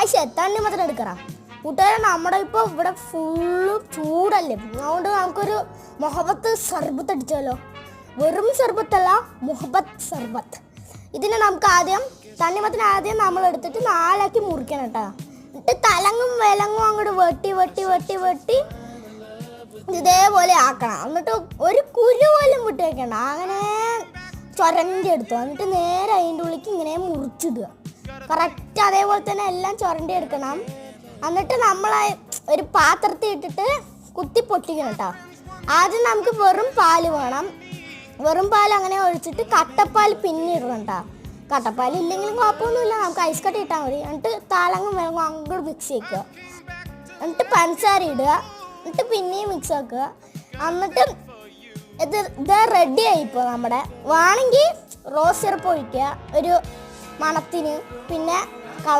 ആയിഷ തണ്ണിമത്തൻ എടുക്കറ കൂട്ടുകാരെ. നമ്മുടെ ഇപ്പോൾ ഇവിടെ ഫുള്ള് ചൂടല്ലേ, അതുകൊണ്ട് നമുക്കൊരു മൊഹബത്ത് സർബത്ത് അടിച്ചാലോ. വെറും സർബത്തല്ല, മുഹബത്ത് സർബത്ത്. ഇതിനെ നമുക്ക് ആദ്യം തണ്ണിമത്തൻ ആദ്യം നമ്മൾ എടുത്തിട്ട് 4 ആക്കി മുറിക്കണം കേട്ടോ. എന്നിട്ട് തലങ്ങും വിലങ്ങും അങ്ങോട്ട് വെട്ടി വെട്ടി വെട്ടി വെട്ടി ഇതേപോലെ ആക്കണം. എന്നിട്ട് ഒരു കുരു പോലും വിട്ട് വെക്കണ്ട, അങ്ങനെ ചുരണ്ടി എടുത്തു. എന്നിട്ട് നേരെ അതിൻ്റെ ഉള്ളിലേക്ക് ഇങ്ങനെ മുറിച്ചിടുക. കറക്റ്റ് അതേപോലെ തന്നെ എല്ലാം ചുരണ്ടി എടുക്കണം. എന്നിട്ട് നമ്മൾ ഒരു പാത്രത്തിൽ ഇട്ടിട്ട് കുത്തി പൊട്ടിക്കണം കേട്ടോ. ആദ്യം നമുക്ക് വെറും പാല് വേണം. വെറും പാൽ അങ്ങനെ ഒഴിച്ചിട്ട് കട്ടപ്പാൽ പിന്നെ ഇടണം കേട്ടോ. കട്ടപ്പാൽ ഇല്ലെങ്കിലും കുഴപ്പമൊന്നുമില്ല, നമുക്ക് ഐസ് കട്ട ഇട്ടാൽ മതി. എന്നിട്ട് തലങ്ങും വിലങ്ങും അങ്ങോട്ട് മിക്സ് ചെയ്യിക്കുക. എന്നിട്ട് പഞ്ചസാര ഇടുക. എന്നിട്ട് പിന്നെയും മിക്സ് ആക്കുക. എന്നിട്ട് ഇത് റെഡി ആയിപ്പോൾ നമ്മുടെ. വേണമെങ്കിൽ റോസ് സിറപ്പ് ഒഴിക്കുക ഒരു മണത്തിന്. പിന്നെ